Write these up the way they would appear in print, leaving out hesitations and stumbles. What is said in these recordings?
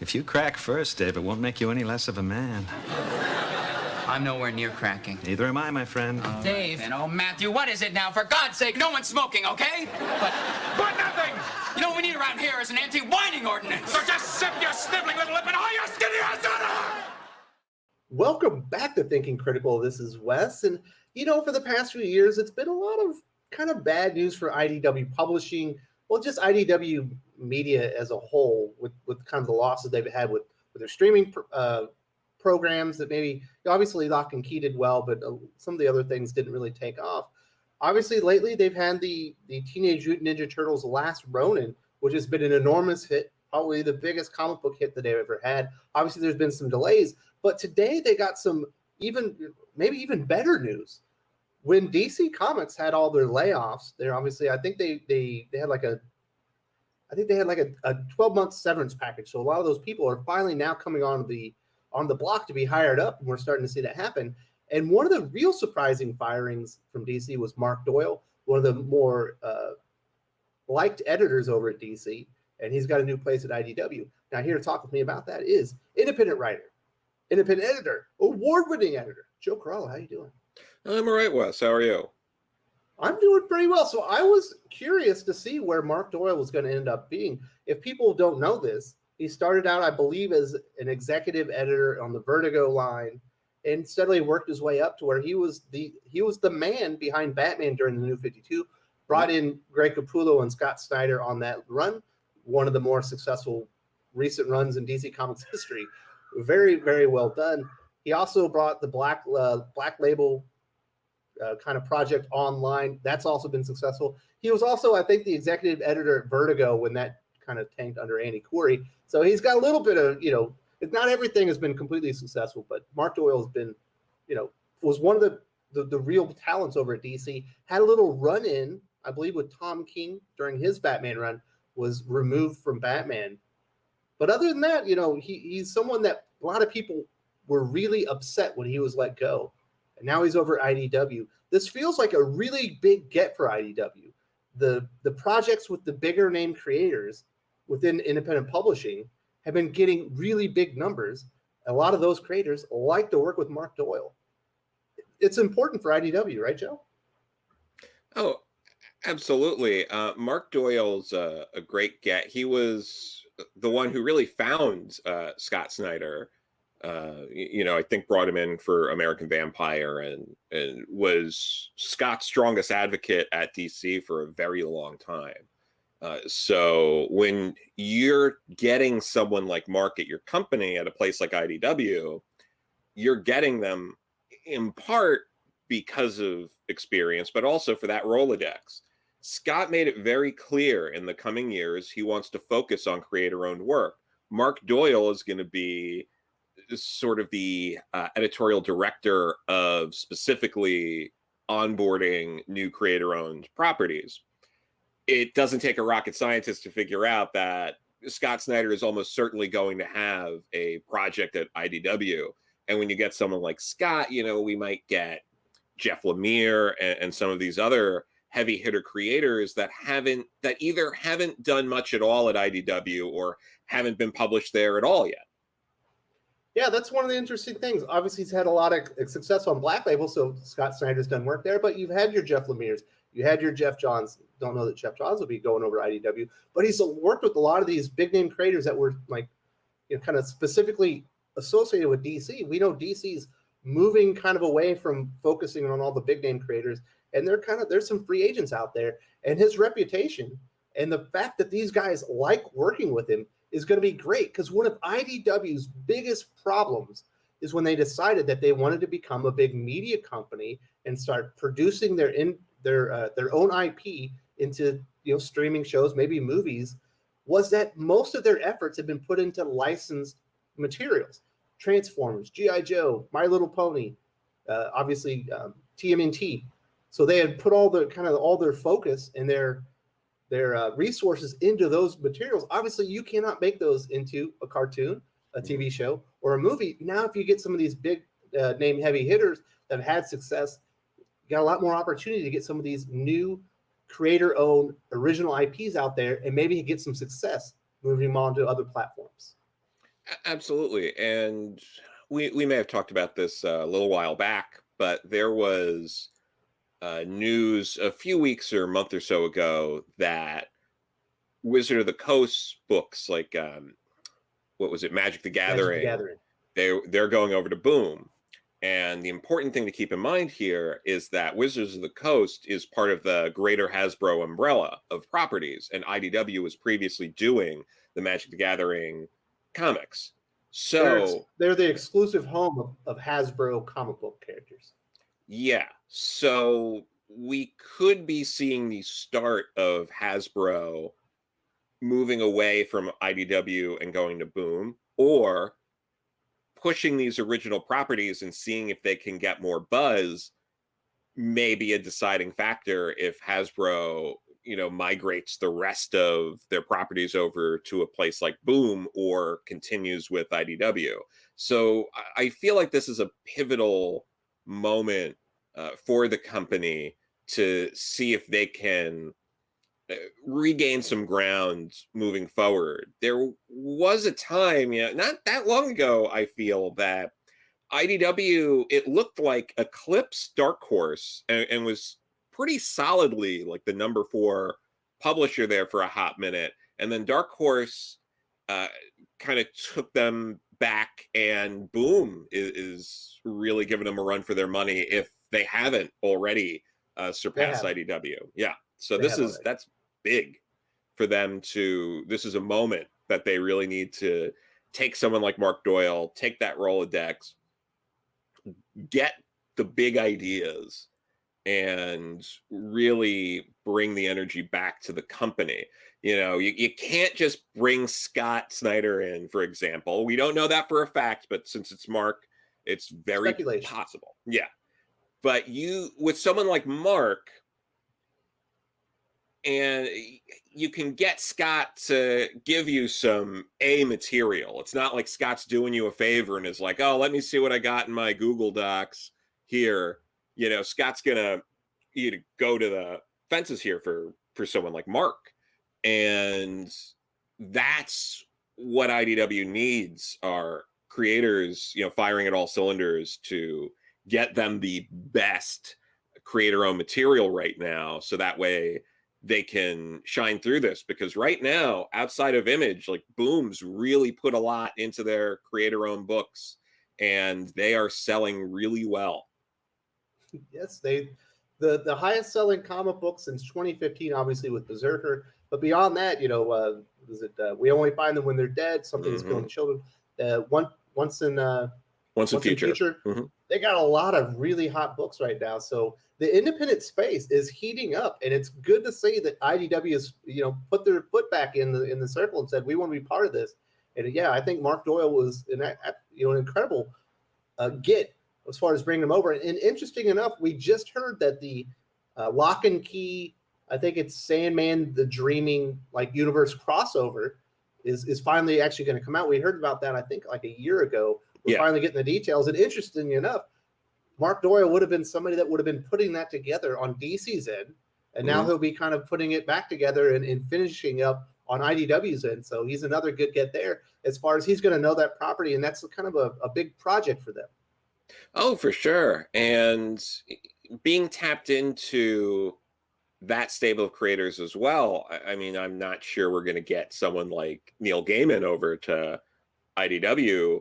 If you crack first, Dave, it won't make you any less of a man. I'm nowhere near cracking. Neither am I, my friend. Dave. And oh, Matthew, what is it now? For God's sake, no one's smoking, okay? But nothing! You know what we need around here is an anti-whining ordinance. So just sip your sniveling little lip and all your skinny ass out of. Welcome back to Thinking Critical. This is Wes. And, you know, for the past few years, it's been a lot of kind of bad news for IDW Publishing. Well, just IDW media as a whole with kind of the losses they've had with their streaming programs that maybe, obviously Locke Key did well, but some of the other things didn't really take off. Obviously, lately they've had the Teenage Mutant Ninja Turtles: The Last Ronin, which has been an enormous hit, probably the biggest comic book hit that they've ever had. Obviously, there's been some delays, but today they got some maybe even better news. When DC Comics had all their layoffs, they're obviously, I think they had like a 12-month severance package. So a lot of those people are finally now coming on the block to be hired up, and we're starting to see that happen. And one of the real surprising firings from DC was Mark Doyle, one of the more liked editors over at DC, and he's got a new place at IDW. Now, here to talk with me about that is independent writer, independent editor, award-winning editor, Joe Coralla. How you doing? I'm all right, Wes. How are you? I'm doing pretty well. So I was curious to see where Mark Doyle was going to end up being. If people don't know this, he started out, I believe, as an executive editor on the Vertigo line, and steadily worked his way up to where he was the man behind Batman during the New 52. Brought in Greg Capullo and Scott Snyder on that run, one of the more successful recent runs in DC Comics history. Very, very well done. He also brought the Black Label kind of project online. That's also been successful. He was also, I think, the executive editor at Vertigo when that kind of tanked under Andy Coury. So he's got a little bit of, not everything has been completely successful, but Mark Doyle has been, was one of the real talents over at DC. Had a little run in, I believe, with Tom King during his Batman run, was removed from Batman. But other than that, he's someone that a lot of people were really upset when he was let go. And now he's over at IDW. This feels like a really big get for IDW. The projects with the bigger name creators within independent publishing have been getting really big numbers. A lot of those creators like to work with Mark Doyle. It's important for IDW, right, Joe? Oh, absolutely. Mark Doyle's a great get. He was the one who really found Scott Snyder. I think brought him in for American Vampire and was Scott's strongest advocate at DC for a very long time. So when you're getting someone like Mark at your company at a place like IDW, you're getting them in part because of experience, but also for that Rolodex. Scott made it very clear in the coming years he wants to focus on creator-owned work. Mark Doyle is going to be sort of the editorial director of specifically onboarding new creator-owned properties. It doesn't take a rocket scientist to figure out that Scott Snyder is almost certainly going to have a project at IDW. And when you get someone like Scott, we might get Jeff Lemire and some of these other heavy hitter creators that either haven't done much at all at IDW or haven't been published there at all yet. Yeah, that's one of the interesting things. Obviously, he's had a lot of success on Black Label, so Scott Snyder's done work there, but you've had your Jeff Lemires, you had your Jeff Johns. Don't know that Jeff Johns will be going over to IDW, but he's worked with a lot of these big name creators that were kind of specifically associated with DC. We know DC's moving kind of away from focusing on all the big name creators, and there's some free agents out there, and his reputation and the fact that these guys like working with him is going to be great, because one of IDW's biggest problems is when they decided that they wanted to become a big media company and start producing their own IP into streaming shows, maybe movies, was that most of their efforts have been put into licensed materials. Transformers, G.I. Joe, My Little Pony, obviously TMNT. So they had put all their focus and their resources into those materials. Obviously, you cannot make those into a cartoon, a TV show, or a movie. Now, if you get some of these big name heavy hitters that have had success, you got a lot more opportunity to get some of these new creator-owned original IPs out there and maybe get some success moving them on to other platforms. Absolutely. And we may have talked about this a little while back, but there was news a few weeks or a month or so ago that Wizard of the Coast books, like what was it, Magic the Magic the Gathering, Gathering. they're going over to Boom. And the important thing to keep in mind here is that Wizards of the Coast is part of the greater Hasbro umbrella of properties, and IDW was previously doing the Magic the Gathering comics. So They're the exclusive home of Hasbro comic book characters. yeah, so we could be seeing the start of Hasbro moving away from IDW and going to Boom, or pushing these original properties and seeing if they can get more buzz may be a deciding factor if Hasbro, migrates the rest of their properties over to a place like Boom or continues with IDW. So I feel like this is a pivotal moment for the company to see if they can regain some ground moving forward. There was a time, not that long ago, I feel, that IDW, it looked like, eclipsed Dark Horse and was pretty solidly like the number 4 publisher there for a hot minute. And then Dark Horse kind of took them back, and Boom is really giving them a run for their money if they haven't already surpassed IDW. Yeah. So that's big for them to, this is a moment that they really need to take someone like Mark Doyle, take that Rolodex, get the big ideas, and really bring the energy back to the company. You can't just bring Scott Snyder in, for example. We don't know that for a fact, but since it's Mark, it's very possible. Yeah. But with someone like Mark, and you can get Scott to give you some material. It's not like Scott's doing you a favor and is like, oh, let me see what I got in my Google Docs here. Scott's gonna go to the fences here for someone like Mark. And that's what IDW needs, are creators, firing at all cylinders to get them the best creator-owned material right now, so that way they can shine through this. Because right now, outside of Image, like, Boom's really put a lot into their creator-owned books, and they are selling really well. Yes, the highest selling comic book since 2015, obviously, with Berserker. But beyond that, We Only Find Them When They're Dead, Something's Killing Children, Once in Future. Mm-hmm. They got a lot of really hot books right now. So the independent space is heating up, and it's good to see that IDW has, put their foot back in the circle and said, we want to be part of this. And yeah, I think Mark Doyle was an incredible get as far as bringing them over. And interesting enough, we just heard that the Locke Key, I think it's Sandman the Dreaming universe crossover is finally actually going to come out. We heard about that, I think, like a year ago. We're finally getting the details. And interesting enough, Mark Doyle would have been somebody that would have been putting that together on DC's end. And now he'll be kind of putting it back together and finishing up on IDW's end. So he's another good get there as far as he's going to know that property. And that's kind of a big project for them. Oh, for sure. And being tapped into that stable of creators as well. I mean, I'm not sure we're going to get someone like Neil Gaiman over to IDW.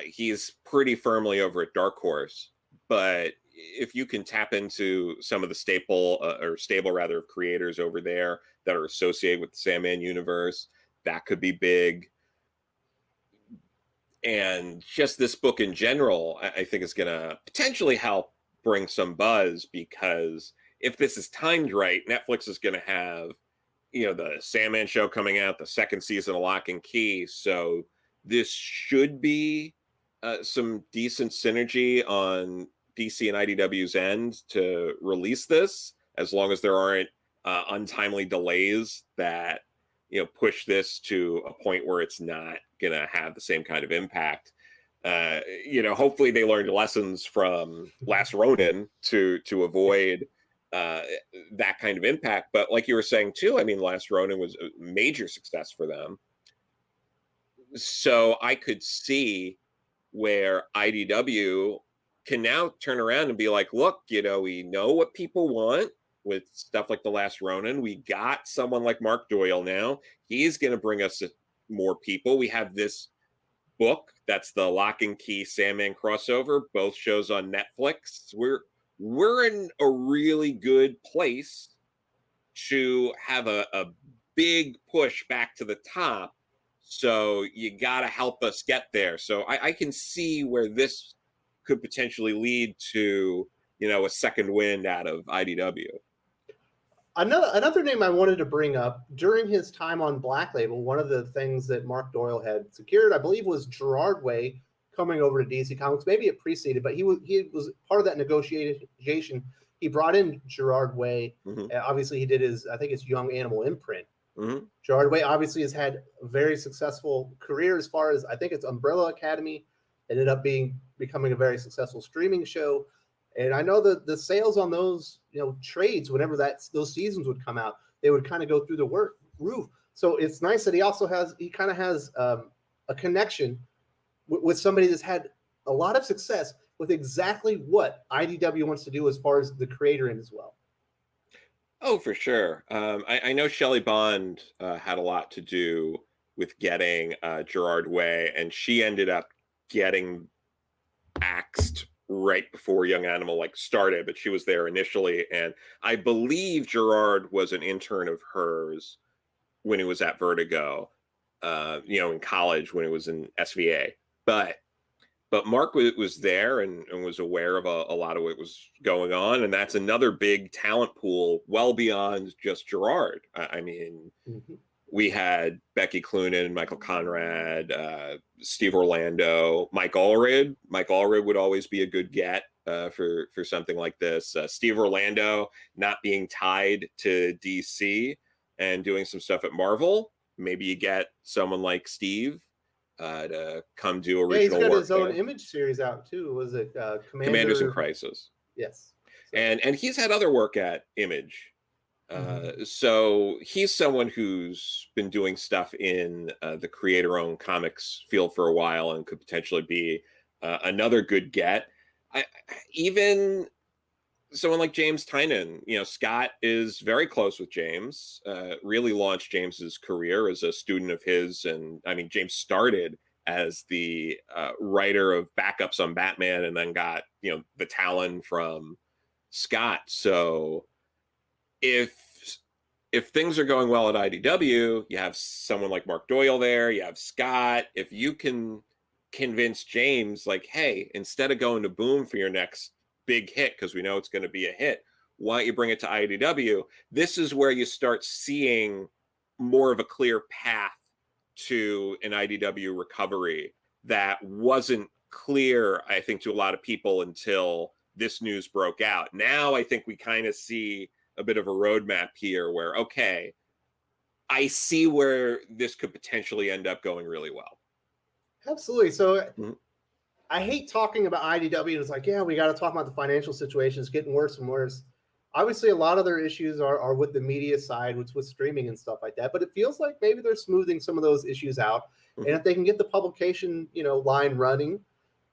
He's pretty firmly over at Dark Horse. But if you can tap into some of the stable of creators over there that are associated with the Sandman universe, that could be big. And just this book in general, I think, is going to potentially help bring some buzz, because if this is timed right, Netflix is going to have, the Sandman show coming out, the second season of Locke Key. So this should be some decent synergy on DC and IDW's end to release this, as long as there aren't untimely delays that push this to a point where it's not gonna have the same kind of impact. Hopefully they learned lessons from Last Ronin to avoid that kind of impact. But like you were saying too, I mean, Last Ronin was a major success for them. So I could see where IDW can now turn around and be like, look, we know what people want with stuff like The Last Ronin. We got someone like Mark Doyle now. He's going to bring us more people. We have this book that's the Locke Key Sandman crossover, both shows on Netflix. We're in a really good place to have a big push back to the top. So you got to help us get there. So I can see where this could potentially lead to, a second wind out of IDW. Another name I wanted to bring up during his time on Black Label, one of the things that Mark Doyle had secured, I believe, was Gerard Way coming over to DC Comics. Maybe it preceded, but he was part of that negotiation. He brought in Gerard Way. Mm-hmm. Obviously, he did his Young Animal imprint. Mm-hmm. Gerard Way obviously has had a very successful career as far as, I think it's Umbrella Academy. It ended up becoming a very successful streaming show. And I know that the sales on those, trades, whenever those seasons would come out, they would kind of go through the roof. So it's nice that he kind of has a connection with somebody that's had a lot of success with exactly what IDW wants to do as far as the creator end as well. Oh, for sure. I know Shelley Bond had a lot to do with getting Gerard Way, and she ended up getting axed right before Young Animal started, but she was there initially, and I believe Gerard was an intern of hers when he was at Vertigo, in college when he was in SVA. But Mark was there and was aware of a lot of what was going on, and that's another big talent pool, well beyond just Gerard. I mean, mm-hmm. We had Becky Cloonan, Michael Conrad, Steve Orlando, Mike Allred. Mike Allred would always be a good get for something like this. Steve Orlando not being tied to DC and doing some stuff at Marvel. Maybe you get someone like Steve to come do original work. Yeah, he's got his own Image series out too. Was it Commanders in Crisis? Yes. So. And he's had other work at Image. Mm-hmm. So he's someone who's been doing stuff in the creator-owned comics field for a while and could potentially be another good get. Even someone like James Tynan, Scott is very close with James, really launched James's career as a student of his. And I mean, James started as the writer of backups on Batman and then got, the Talon from Scott. So if things are going well at IDW, you have someone like Mark Doyle there, you have Scott. If you can convince James, hey, instead of going to Boom for your next big hit, because we know it's going to be a hit, why don't you bring it to IDW? This is where you start seeing more of a clear path to an IDW recovery that wasn't clear, I think, to a lot of people until this news broke out. Now I think we kind of see a bit of a roadmap here where, okay, I see where this could potentially end up going really well. Absolutely. So mm-hmm. I hate talking about IDW. It's we got to talk about the financial situation. It's getting worse and worse. Obviously, a lot of their issues are with the media side, with streaming and stuff like that. But it feels like maybe they're smoothing some of those issues out. Mm-hmm. And if they can get the publication, line running,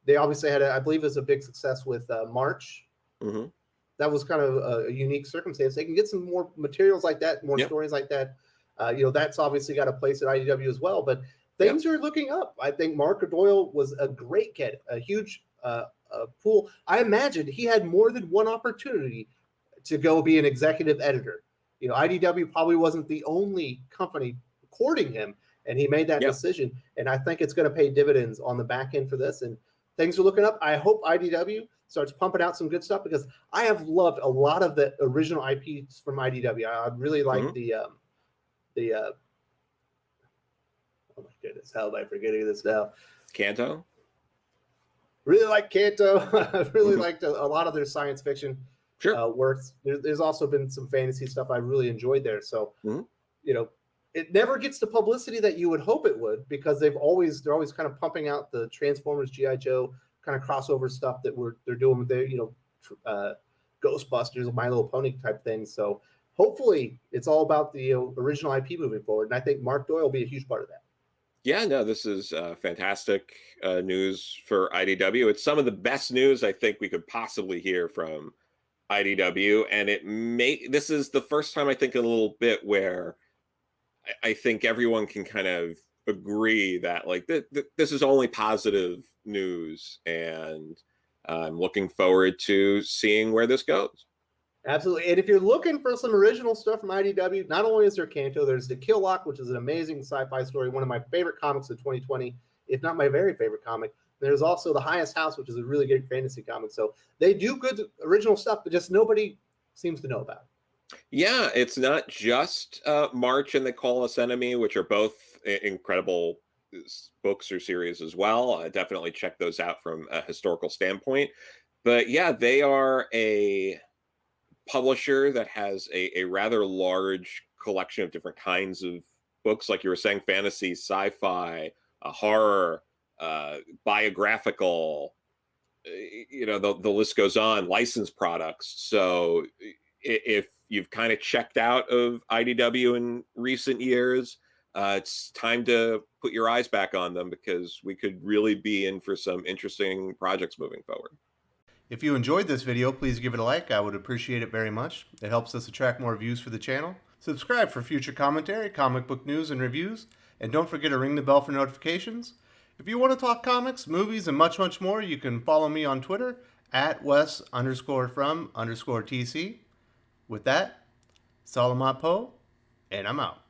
they obviously had, I believe, it was a big success with March. Mm-hmm. That was kind of a unique circumstance. They can get some more materials like that, more stories like that. That's obviously got a place at IDW as well. But things are looking up. I think Mark Doyle was a great get, a huge pool. I imagine he had more than one opportunity to go be an executive editor. IDW probably wasn't the only company courting him, and he made that decision. And I think it's going to pay dividends on the back end for this. And things are looking up. I hope IDW starts pumping out some good stuff, because I have loved a lot of the original IPs from IDW. I really like mm-hmm. the oh my goodness, how am I forgetting this now? Kanto? Really like Kanto. I really liked a lot of their science fiction works. There's also been some fantasy stuff I really enjoyed there. So, mm-hmm. It never gets the publicity that you would hope it would, because they're always kind of pumping out the Transformers, G.I. Joe kind of crossover stuff that they're doing with their, Ghostbusters, My Little Pony type things. So hopefully it's all about the original IP moving forward. And I think Mark Doyle will be a huge part of that. Yeah, no, this is fantastic news for IDW. It's some of the best news I think we could possibly hear from IDW, and this is the first time I think in a little bit where I think everyone can kind of agree that like this is only positive news, and I'm looking forward to seeing where this goes. Absolutely. And if you're looking for some original stuff from IDW, not only is there Kanto, there's The Kill Lock, which is an amazing sci-fi story, one of my favorite comics of 2020, if not my very favorite comic. There's also The Highest House, which is a really good fantasy comic. So they do good original stuff, but just nobody seems to know about it. Yeah, it's not just March and They Call Us Enemy, which are both incredible books or series as well. Definitely check those out from a historical standpoint. But yeah, they are a publisher that has a rather large collection of different kinds of books, like you were saying, fantasy, sci-fi, horror, biographical, the list goes on, licensed products. So if you've kind of checked out of IDW in recent years, it's time to put your eyes back on them, because we could really be in for some interesting projects moving forward. If you enjoyed this video, please give it a like. I would appreciate it very much. It helps us attract more views for the channel. Subscribe for future commentary, comic book news, and reviews. And don't forget to ring the bell for notifications. If you want to talk comics, movies, and much, much more, you can follow me on Twitter at Wes_from_TC. With that, Salamat Po, and I'm out.